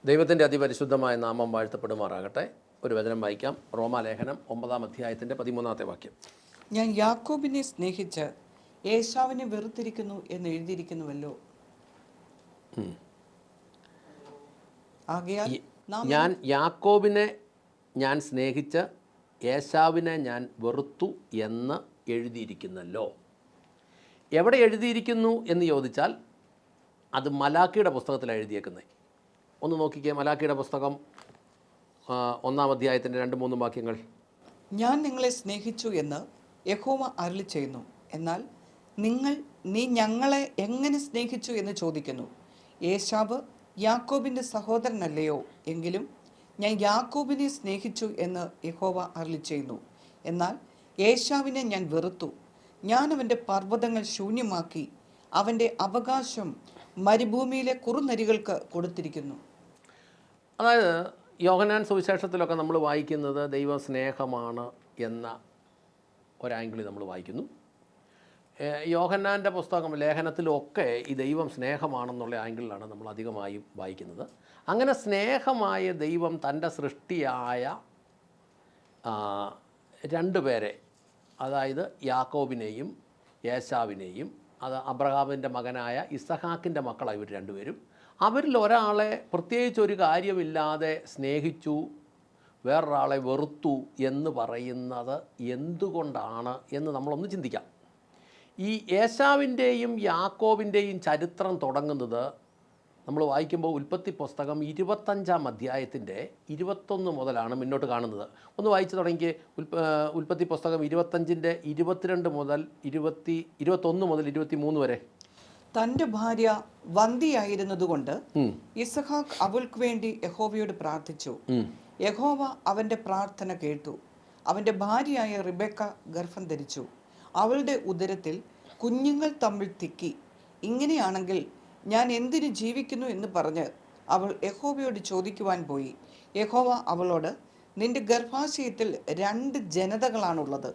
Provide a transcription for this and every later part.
ദൈവത്തിൻ്റെ അതിപരിശുദ്ധമായ നാമം വാഴ്ത്തപ്പെടുമാറാകട്ടെ. ഒരു വചനം വായിക്കാം. റോമാലേഖനം 9-ാം അധ്യായത്തിൻ്റെ 13-ാമത്തെ വാക്യം. ഞാൻ യാക്കോബിനെ സ്നേഹിച്ച് ഏശാവിനെ വെറുത്തിരിക്കുന്നു എന്ന് എഴുതിയിരിക്കുന്നുവല്ലോ. ആകയാൽ ഞാൻ യാക്കോബിനെ ഞാൻ സ്നേഹിച്ച് ഏശാവിനെ ഞാൻ വെറുത്തു എന്ന് എഴുതിയിരിക്കുന്നല്ലോ. എവിടെ എഴുതിയിരിക്കുന്നു എന്ന് ചോദിച്ചാൽ അത് മലാക്കിയുടെ പുസ്തകത്തിലാണ് എഴുതിയേക്കുന്നത്. ഒന്ന് നോക്കിക്കേ, മലാക്കിയുടെ പുസ്തകം 1-ാം അധ്യായത്തിൻ്റെ 2-3 വാക്യങ്ങൾ. ഞാൻ നിങ്ങളെ സ്നേഹിച്ചു എന്ന് യഹോവ അരുളി ചെയ്യുന്നു, എന്നാൽ നീ ഞങ്ങളെ എങ്ങനെ സ്നേഹിച്ചു എന്ന് ചോദിക്കുന്നു. ഏശാവ് യാക്കോബിൻ്റെ സഹോദരനല്ലയോ? എങ്കിലും ഞാൻ യാക്കോബിനെ സ്നേഹിച്ചു എന്ന് യഹോവ അരുളി ചെയ്യുന്നു, എന്നാൽ ഏശാവിനെ ഞാൻ വെറുത്തു. ഞാൻ അവൻ്റെ പർവ്വതങ്ങൾ ശൂന്യമാക്കി അവൻ്റെ അവകാശം മരുഭൂമിയിലെ കുറുനരികൾക്ക് കൊടുത്തിരിക്കുന്നു. അതായത് യോഹന്നാൻ സുവിശേഷത്തിലൊക്കെ നമ്മൾ വായിക്കുന്നത് ദൈവ സ്നേഹമാണ് എന്ന ഒരാംഗിളിൽ നമ്മൾ വായിക്കുന്നു. യോഹന്നാൻ്റെ പുസ്തകം ലേഖനത്തിലൊക്കെ ഈ ദൈവം സ്നേഹമാണെന്നുള്ള ആംഗിളിലാണ് നമ്മൾ അധികമായും വായിക്കുന്നത്. അങ്ങനെ സ്നേഹമായ ദൈവം തൻ്റെ സൃഷ്ടിയായ രണ്ടുപേരെ, അതായത് യാക്കോബിനെയും ഏശാവിനെയും, അത് അബ്രഹാമിൻ്റെ മകനായ ഇസഹാക്കിൻ്റെ മക്കളാണ് ഇവർ രണ്ടുപേരും. അവരിൽ ഒരാളെ പ്രത്യേകിച്ചൊരു കാര്യമില്ലാതെ സ്നേഹിച്ചു, വേറൊരാളെ വെറുത്തു എന്ന് പറയുന്നത് എന്തുകൊണ്ടാണ് എന്ന് നമ്മളൊന്ന് ചിന്തിക്കാം. ഈ ഏശാവിൻ്റെയും യാക്കോബിൻ്റെയും ചരിത്രം തുടങ്ങുന്നത് നമ്മൾ വായിക്കുമ്പോൾ ഉൽപ്പത്തി പുസ്തകം 25-ാം അധ്യായത്തിൻ്റെ 21 മുതലാണ് മുന്നോട്ട് കാണുന്നത്. ഒന്ന് വായിച്ചു തുടങ്ങി. ഉൽപ്പത്തി പുസ്തകം 25-ന്റെ 22 മുതൽ 21 മുതൽ 23 വരെ. തൻ്റെ ഭാര്യ വന്ധ്യയായിരുന്നതുകൊണ്ട് ഇസഹാക്ക് അവൾക്ക് വേണ്ടി യഹോവയോട് പ്രാർത്ഥിച്ചു. യഹോവ അവൻ്റെ പ്രാർത്ഥന കേട്ടു. അവൻ്റെ ഭാര്യയായ റിബെക്ക ഗർഭം ധരിച്ചു. അവളുടെ ഉദരത്തിൽ കുഞ്ഞുങ്ങൾ തമ്മിൽ തിക്കി. ഇങ്ങനെയാണെങ്കിൽ ഞാൻ എന്തിനു ജീവിക്കുന്നു എന്ന് പറഞ്ഞ് അവൾ യഹോവയോട് ചോദിക്കുവാൻ പോയി. യഹോവ അവളോട്, നിന്റെ ഗർഭാശയത്തിൽ 2 ജനതകളാണുള്ളത്.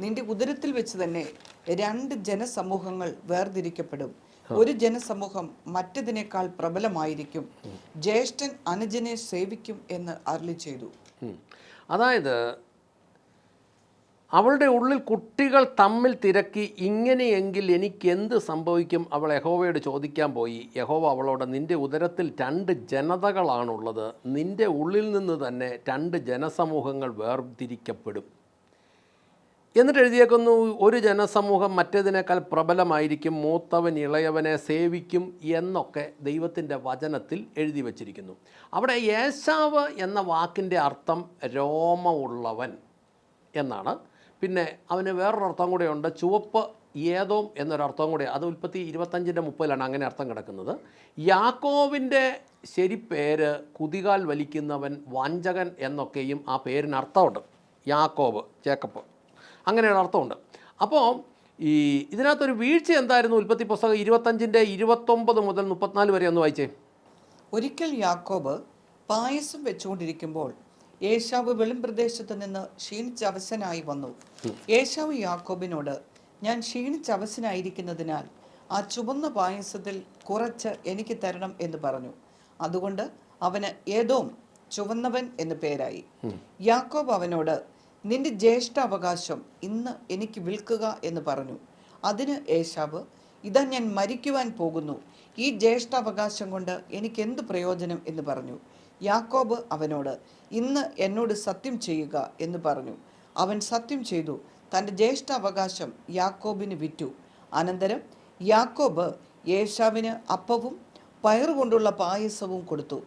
നിന്റെ ഉദരത്തിൽ വെച്ച് തന്നെ 2 ജനസമൂഹങ്ങൾ വേർതിരിക്കപ്പെടും. ഒരു ജനസമൂഹം മറ്റതിനേക്കാൾ പ്രബലമായിരിക്കും. ജ്യേഷ്ഠൻ അനുജനെ സേവിക്കും എന്ന് അരുളി ചെയ്തു. അതായത് അവളുടെ ഉള്ളിൽ കുട്ടികൾ തമ്മിൽ തിരക്കി. ഇങ്ങനെയെങ്കിൽ എനിക്ക് എന്ത് സംഭവിക്കും? അവൾ യഹോവയോട് ചോദിക്കാൻ പോയി. യഹോവ അവളോട്, നിൻ്റെ ഉദരത്തിൽ 2 ജനതകളാണുള്ളത്. നിൻ്റെ ഉള്ളിൽ നിന്ന് തന്നെ 2 ജനസമൂഹങ്ങൾ വേർതിരിക്കപ്പെടും. എന്നിട്ട് എഴുതിയേക്കുന്നു, ഒരു ജനസമൂഹം മറ്റേതിനേക്കാൾ പ്രബലമായിരിക്കും, മൂത്തവൻ ഇളയവനെ സേവിക്കും എന്നൊക്കെ ദൈവത്തിൻ്റെ വചനത്തിൽ എഴുതി വച്ചിരിക്കുന്നു. അവിടെ ഏശാവ് എന്ന വാക്കിൻ്റെ അർത്ഥം രോമമുള്ളവൻ എന്നാണ്. പിന്നെ അവന് വേറൊരർത്ഥം കൂടെയുണ്ട്, ചുവപ്പ് ഏതോം എന്നൊരർത്ഥം കൂടെ. അത് ഉൽപ്പത്തി 25-ന്റെ 30-ലാണ് അങ്ങനെ അർത്ഥം കിടക്കുന്നത്. യാക്കോവിൻ്റെ ശരിപ്പേര് കുതികാൽ വലിക്കുന്നവൻ, വഞ്ചകൻ എന്നൊക്കെയും ആ പേരിന് അർത്ഥമുണ്ട്. യാക്കോബ്, ജേക്കബ്, അങ്ങനെയൊരു അർത്ഥമുണ്ട്. അപ്പോൾ ഇതിനകത്തൊരു വീഴ്ച എന്തായിരുന്നു? ഉൽപ്പത്തി പുസ്തകം 25-ന്റെ 29 മുതൽ 34 വരെ ഒന്ന് വായിച്ചേ. ഒരിക്കൽ യാക്കോബ് പായസം വെച്ചുകൊണ്ടിരിക്കുമ്പോൾ ഏശാവ് വെളിംപ്രദേശത്ത് നിന്ന് ക്ഷീണിച്ചവശനായി വന്നു. ഏശാവ് യാക്കോബിനോട്, ഞാൻ ക്ഷീണിച്ചവശനായിരിക്കുന്നതിനാൽ ആ ചുവന്ന പായസത്തിൽ കുറച്ച് എനിക്ക് തരണം എന്ന് പറഞ്ഞു. അതുകൊണ്ട് അവന് ഏദോം, ചുവന്നവൻ എന്ന് പേരായി. യാക്കോബ് അവനോട്, നിന്റെ ജ്യേഷ്ഠാവകാശം ഇന്ന് എനിക്ക് വിൽക്കുക എന്ന് പറഞ്ഞു. അതിന് ഏശാവ്, ഇതാ ഞാൻ മരിക്കുവാൻ പോകുന്നു, ഈ ജ്യേഷ്ഠാവകാശം കൊണ്ട് എനിക്ക് എന്ത് പ്രയോജനം എന്ന് പറഞ്ഞു. യാക്കോബ് അവനോട്, ഇന്ന് എന്നോട് സത്യം ചെയ്യുക എന്ന് പറഞ്ഞു. അവൻ സത്യം ചെയ്തു, തൻ്റെ ജ്യേഷ്ഠാവകാശം യാക്കോബിന് വിറ്റു. അനന്തരം യാക്കോബ് ഏശാവിന് അപ്പവും പയറുകൊണ്ടുള്ള പായസവും കൊടുത്തു.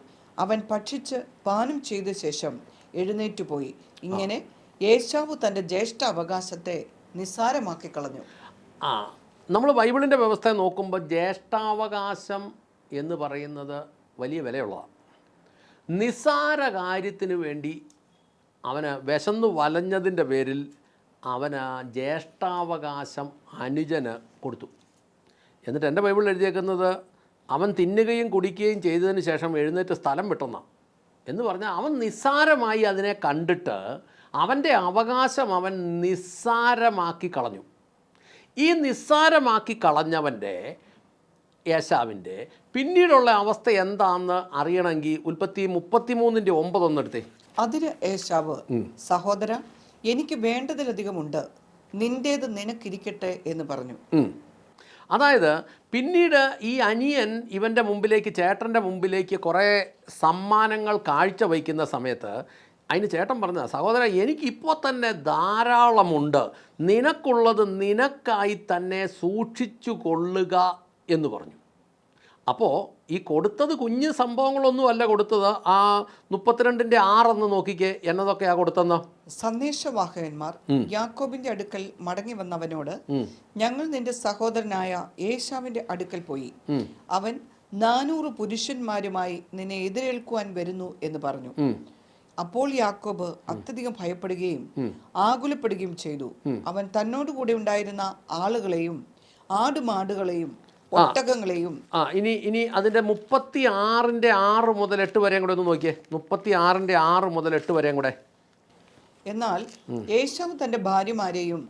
അവൻ ഭക്ഷിച്ച് പാനം ചെയ്ത ശേഷം എഴുന്നേറ്റ് പോയി. ഇങ്ങനെ ഏശാവ് തൻ്റെ ജ്യേഷ്ഠാവകാശത്തെ നിസ്സാരമാക്കി കളഞ്ഞു. നമ്മൾ ബൈബിളിൻ്റെ വ്യവസ്ഥ നോക്കുമ്പോൾ ജ്യേഷ്ഠാവകാശം എന്ന് പറയുന്നത് വലിയ വിലയുള്ളതാണ്. നിസ്സാര കാര്യത്തിന് വേണ്ടി അവന് വിശന്നു വലഞ്ഞതിൻ്റെ പേരിൽ അവന് ജ്യേഷ്ഠാവകാശം അനുജന് കൊടുത്തു. എന്നിട്ട് എൻ്റെ ബൈബിളിൽ എഴുതിയേക്കുന്നത്, അവൻ തിന്നുകയും കുടിക്കുകയും ചെയ്തതിന് ശേഷം എഴുന്നേറ്റ് സ്ഥലം വിട്ടെന്നാണ്. എന്ന് പറഞ്ഞാൽ അവൻ നിസ്സാരമായി അതിനെ കണ്ടിട്ട് അവൻ്റെ അവകാശം അവൻ നിസ്സാരമാക്കി കളഞ്ഞു. ഈ നിസ്സാരമാക്കി കളഞ്ഞവൻ്റെ യേശാവിൻ്റെ പിന്നീടുള്ള അവസ്ഥ എന്താണെന്ന് അറിയണമെങ്കിൽ ഉൽപ്പത്തി 33:9 ഒന്നെടുത്തേ. അതിന് ഏശാവ്, സഹോദര, എനിക്ക് വേണ്ടതിലധികമുണ്ട്, നിന്റേത് നിനക്കിരിക്കട്ടെ എന്ന് പറഞ്ഞു. അതായത് പിന്നീട് ഈ അനിയൻ ഇവൻ്റെ മുമ്പിലേക്ക്, ചേട്ടൻ്റെ മുമ്പിലേക്ക് കുറേ സമ്മാനങ്ങൾ കാഴ്ചവയ്ക്കുന്ന സമയത്ത് അതിന് ചേട്ടൻ പറഞ്ഞ, സഹോദര, എനിക്കിപ്പോൾ തന്നെ ധാരാളമുണ്ട്, നിനക്കുള്ളത് നിനക്കായി തന്നെ സൂക്ഷിച്ചു കൊള്ളുക എന്ന് പറഞ്ഞു. അപ്പോൾ ഈ കൊടുത്തത് കുഞ്ഞ് സംഭവങ്ങളൊന്നുമല്ല കൊടുത്തത്. ആ 32:6 എന്ന് നോക്കിക്കേ, എന്നതൊക്കെയാ കൊടുത്തെന്ന്. സന്ദേശവാഹകന്മാർ യാക്കോബിന്റെ അടുക്കൽ മടങ്ങി വന്നവനോട്, ഞങ്ങൾ നിന്റെ സഹോദരനായ ഏശാവിന്റെ അടുക്കൽ പോയി, അവൻ 400 പുരുഷന്മാരുമായി നിന്നെ എതിരേൽക്കുവാൻ വരുന്നു എന്ന് പറഞ്ഞു. അപ്പോൾ യാക്കോബ് അത്യധികം ഭയപ്പെടുകയും ആകുലപ്പെടുകയും ചെയ്തു. അവൻ തന്നോട് കൂടെ ഉണ്ടായിരുന്ന ആളുകളെയും ആടുമാടുകളെയും ഒട്ടകങ്ങളെയും ഇനി അതിൻ്റെ 36:6 മുതൽ 8 വരെയും കൂടെ ഒന്ന് നോക്കിയേ. 36:6 മുതൽ 8 വരെയും കൂടെ. എന്നാൽ ഏശാവ് തന്റെ ഭാര്യമാരെയും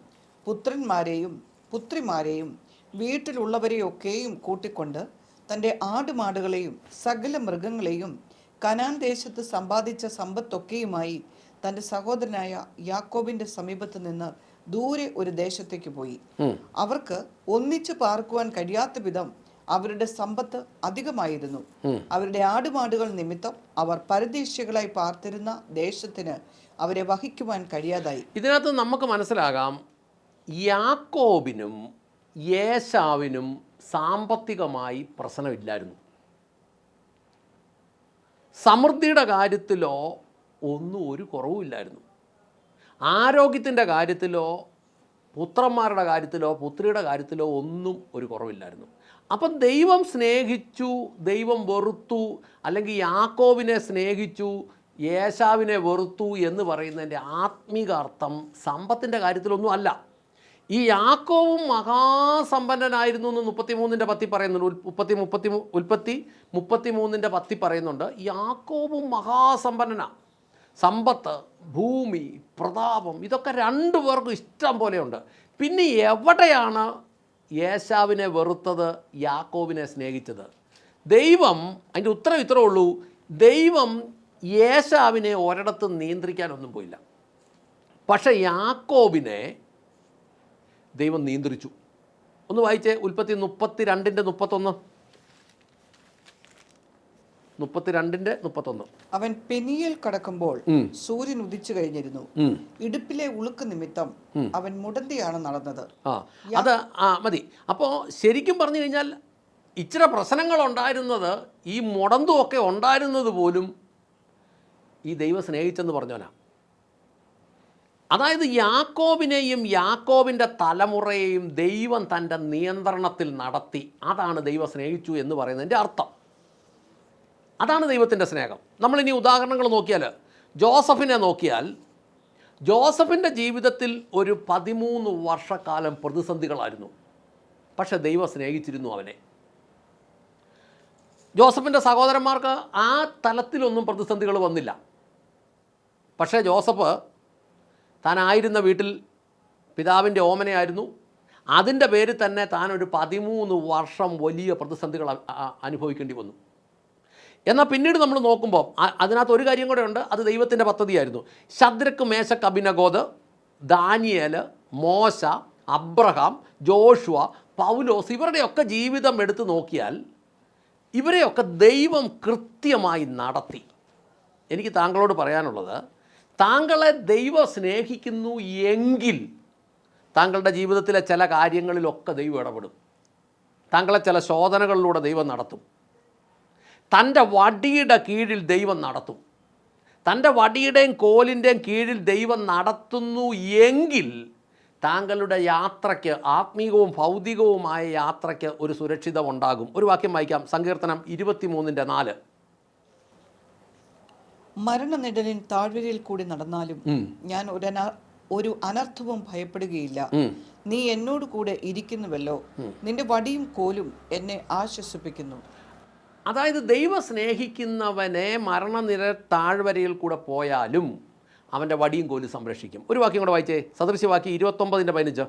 പുത്രന്മാരെയും പുത്രിമാരെയും വീട്ടിലുള്ളവരെയൊക്കെയും കൂട്ടിക്കൊണ്ട് തന്റെ ആടുമാടുകളെയും സകല മൃഗങ്ങളെയും കനാൻ ദേശത്ത് സമ്പാദിച്ച സമ്പത്തൊക്കെയുമായി തന്റെ സഹോദരനായ യാക്കോബിന്റെ സമീപത്ത് നിന്ന് ദൂരെ ഒരു ദേശത്തേക്ക് പോയി. അവർക്ക് ഒന്നിച്ച് പാർക്കുവാൻ കഴിയാത്ത വിധം അവരുടെ സമ്പത്ത് അധികമായിരുന്നു. അവരുടെ ആടുമാടുകൾ നിമിത്തം അവർ പരദേശികളായി പാർത്തിരുന്ന ദേശത്തിന് അവരെ വഹിക്കുവാൻ കഴിയാതായി. ഇതിനകത്ത് നമുക്ക് മനസ്സിലാകാം, യാക്കോബിനും യേശാവിനും സാമ്പത്തികമായി പ്രശ്നമില്ലായിരുന്നു. സമൃദ്ധിയുടെ കാര്യത്തിലോ ഒന്നും ഒരു കുറവുമില്ലായിരുന്നു. ആരോഗ്യത്തിൻ്റെ കാര്യത്തിലോ പുത്രന്മാരുടെ കാര്യത്തിലോ പുത്രിയുടെ കാര്യത്തിലോ ഒന്നും ഒരു കുറവില്ലായിരുന്നു. അപ്പം ദൈവം സ്നേഹിച്ചു, ദൈവം വെറുത്തു, അല്ലെങ്കിൽ യാക്കോബിനെ സ്നേഹിച്ചു, യേശാവിനെ വെറുത്തു എന്ന് പറയുന്നതിൻ്റെ ആത്മീക അർത്ഥം സമ്പത്തിൻ്റെ കാര്യത്തിലൊന്നും അല്ല. ഈ യാക്കോബും മഹാസമ്പന്നനായിരുന്നു എന്ന് 33:10 പറയുന്നുണ്ട്. ഉൽപ്പത്തി 33:10 പറയുന്നുണ്ട്. യാക്കോബും മഹാസമ്പന്നനാണ്. സമ്പത്ത്, ഭൂമി, പ്രതാപം, ഇതൊക്കെ രണ്ടുപേർക്കും ഇഷ്ടം പോലെയുണ്ട്. പിന്നെ എവിടെയാണ് യേശാവിനെ വെറുത്തത്, യാക്കോബിനെ സ്നേഹിച്ചത്? ദൈവം, അതിൻ്റെ ഉത്തരം ഇത്രേ ഉള്ളൂ, ദൈവം യേശാവിനെ ഒരിടത്തും നിയന്ത്രിക്കാനൊന്നും പോയില്ല. പക്ഷേ യാക്കോബിനെ ദൈവം നിയന്ത്രിച്ചു. ഒന്ന് വായിച്ചേ, ഉൽപ്പത്തി 32:31. 32:31. അവൻ പെനിയേൽ കടക്കുമ്പോൾ സൂര്യൻ ഉദിച്ചു കഴിഞ്ഞിരുന്നു. ഇടുപ്പിലെ ഉളുക്ക് നിമിത്തം അവൻ മുടന്തിയാണ് നടന്നത്. അത് മതി. അപ്പോൾ ശരിക്കും പറഞ്ഞു കഴിഞ്ഞാൽ ഇച്ചിരി പ്രശ്നങ്ങൾ ഉണ്ടായിരുന്നത്, ഈ മുടന്തുമൊക്കെ ഉണ്ടായിരുന്നത് പോലും ഈ ദൈവം സ്നേഹിച്ചെന്ന് പറഞ്ഞവനാ. അതായത് യാക്കോബിനെയും യാക്കോബിൻ്റെ തലമുറയെയും ദൈവം തൻ്റെ നിയന്ത്രണത്തിൽ നടത്തി. അതാണ് ദൈവം സ്നേഹിച്ചു എന്ന് പറയുന്നതിൻ്റെ അർത്ഥം. അതാണ് ദൈവത്തിൻ്റെ സ്നേഹം. നമ്മളിനി ഉദാഹരണങ്ങൾ നോക്കിയാൽ, ജോസഫിനെ നോക്കിയാൽ, ജോസഫിൻ്റെ ജീവിതത്തിൽ ഒരു 13 വർഷക്കാലം പ്രതിസന്ധികളായിരുന്നു. പക്ഷേ ദൈവം സ്നേഹിച്ചിരുന്നു അവനെ. ജോസഫിൻ്റെ സഹോദരന്മാർക്ക് ആ തലത്തിലൊന്നും പ്രതിസന്ധികൾ വന്നില്ല. പക്ഷേ ജോസഫ് താനായിരുന്ന വീട്ടിൽ പിതാവിൻ്റെ ഓമനയായിരുന്നു. അതിൻ്റെ പേരിൽ തന്നെ താനൊരു 13 വർഷം വലിയ പ്രതിസന്ധികൾ അനുഭവിക്കേണ്ടി വന്നു. എന്നാൽ പിന്നീട് നമ്മൾ നോക്കുമ്പോൾ അതിനകത്ത് ഒരു കാര്യം കൂടെ ഉണ്ട്, അത് ദൈവത്തിൻ്റെ പദ്ധതിയായിരുന്നു. ശദ്രക്ക്, മേശക്ക്, അബിനഗോദ്, ദാനിയേൽ, മോശ, അബ്രഹാം, ജോഷുവ, പൗലോസ്, ഇവരുടെയൊക്കെ ജീവിതം എടുത്തു നോക്കിയാൽ ഇവരെയൊക്കെ ദൈവം കൃത്യമായി നടത്തി. എനിക്ക് താങ്കളോട് പറയാനുള്ളത്, താങ്കളെ ദൈവം സ്നേഹിക്കുന്നു എങ്കിൽ താങ്കളുടെ ജീവിതത്തിലെ ചില കാര്യങ്ങളിലൊക്കെ ദൈവം ഇടപെടും. താങ്കളെ ചില ശോധനകളിലൂടെ ദൈവം നടത്തും. തൻ്റെ വടിയുടെ കീഴിൽ ദൈവം നടത്തും. തൻ്റെ വടിയുടെയും കോലിൻ്റെയും കീഴിൽ ദൈവം നടത്തുന്നു എങ്കിൽ താങ്കളുടെ യാത്രയ്ക്ക്, ആത്മീകവും ഭൗതികവുമായ യാത്രയ്ക്ക് ഒരു സുരക്ഷിതമുണ്ടാകും. ഒരു വാക്യം വായിക്കാം, സങ്കീർത്തനം 23:4. മരണനിഴലിൻ താഴ്വരയിൽ കൂടി നടന്നാലും ഞാൻ ഒരു അനർത്ഥവും ഭയപ്പെടുകയില്ല. നീ എന്നോട് കൂടെ ഇരിക്കുന്നുവല്ലോ, നിന്റെ വടിയും കോലും എന്നെ ആശ്വസിപ്പിക്കുന്നു. അതായത് ദൈവം സ്നേഹിക്കുന്നവനെ മരണനിഴൽ താഴ്വരയിൽ കൂടെ പോയാലും അവൻ്റെ വടിയും കോലും സംരക്ഷിക്കും. ഒരു വാക്യം കൂടെ വായിച്ചേ, സദൃശ്യവാക്യം 29:15.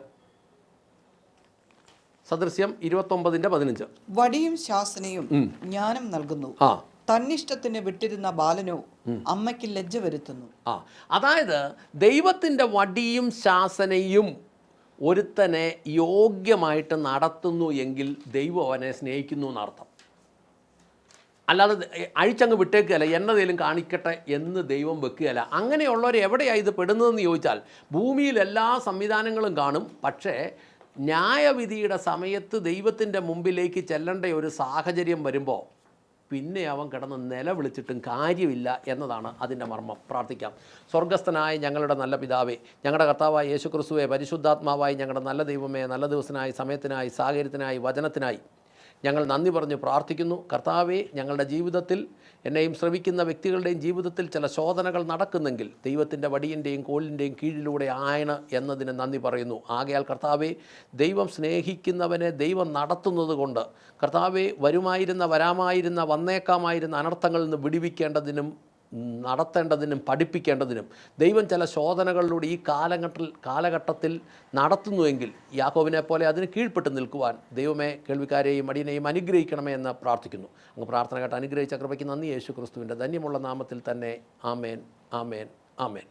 സദൃശ്യം 29:15. വടിയും ശാസനയും ജ്ഞാനം നൽകുന്നു. ആ തന്നിഷ്ടത്തിന് വിട്ടിരുന്ന ബാലനോ അമ്മയ്ക്ക് ലജ്ജ വരുത്തുന്നു. അതായത് ദൈവത്തിൻ്റെ വടിയും ശാസനയും ഒരുത്തനെ യോഗ്യമായിട്ട് നടത്തുന്നു എങ്കിൽ ദൈവം അവനെ സ്നേഹിക്കുന്നു എന്നർത്ഥം. അല്ലാതെ അഴിച്ചങ്ങ് വിട്ടേക്കുകയല്ല, എന്നതേലും കാണിക്കട്ടെ എന്ന് ദൈവം വെക്കുകയല്ല. അങ്ങനെയുള്ളവർ എവിടെയാണ് ഇത് പെടുന്നതെന്ന് ചോദിച്ചാൽ, ഭൂമിയിൽ എല്ലാ സംവിധാനങ്ങളും കാണും, പക്ഷേ ന്യായവിധിയുടെ സമയത്ത് ദൈവത്തിൻ്റെ മുമ്പിലേക്ക് ചെല്ലേണ്ട ഒരു സാഹചര്യം വരുമ്പോൾ പിന്നെ അവൻ കിടന്ന് നിലവിളിച്ചിട്ടും കാര്യമില്ല എന്നതാണ് അതിൻ്റെ മർമ്മം. പ്രാർത്ഥിക്കാം. സ്വർഗസ്ഥനായ ഞങ്ങളുടെ നല്ല പിതാവേ, ഞങ്ങളുടെ കർത്താവായ യേശുക്രിസ്തുവേ, പരിശുദ്ധാത്മാവായി ഞങ്ങളുടെ നല്ല ദൈവമേ, നല്ല ദിവസത്തിനായി, സമയത്തിനായി, സാഹചര്യത്തിനായി, വചനത്തിനായി ഞങ്ങൾ നന്ദി പറഞ്ഞ് പ്രാർത്ഥിക്കുന്നു. കർത്താവേ, ഞങ്ങളുടെ ജീവിതത്തിൽ, എന്നെയും ശ്രമിക്കുന്ന വ്യക്തികളുടെയും ജീവിതത്തിൽ ചില ശോധനകൾ നടക്കുന്നെങ്കിൽ ദൈവത്തിൻ്റെ വടിയിൻ്റെയും കോലിൻ്റെയും കീഴിലൂടെ ആണ് എന്നതിന് നന്ദി പറയുന്നു. ആകയാൽ കർത്താവേ, ദൈവം സ്നേഹിക്കുന്നവനെ ദൈവം നടത്തുന്നത് കൊണ്ട് കർത്താവേ, വരാമായിരുന്ന വന്നേക്കാമായിരുന്ന അനർത്ഥങ്ങളിൽ നിന്ന് വിടുവിക്കേണ്ടതിനും നടത്തേണ്ടതിനും പഠിപ്പിക്കേണ്ടതിനും ദൈവം ചില ശോധനകളിലൂടെ ഈ കാലഘട്ടത്തിൽ നടത്തുന്നുവെങ്കിൽ യാക്കോബിനെ പോലെ അതിന് കീഴ്പ്പെട്ട് നിൽക്കുവാൻ ദൈവമേ കേൾവിക്കാരെയും അടിയനെയും അനുഗ്രഹിക്കണമേ എന്ന് പ്രാർത്ഥിക്കുന്നു. അങ്ങ് പ്രാർത്ഥന കേട്ട് അനുഗ്രഹിച്ച കൃപയ്ക്ക് നന്ദി. യേശു ക്രിസ്തുവിൻ്റെ ധന്യമുള്ള നാമത്തിൽ തന്നെ. ആമേൻ, ആമേൻ, ആമേൻ.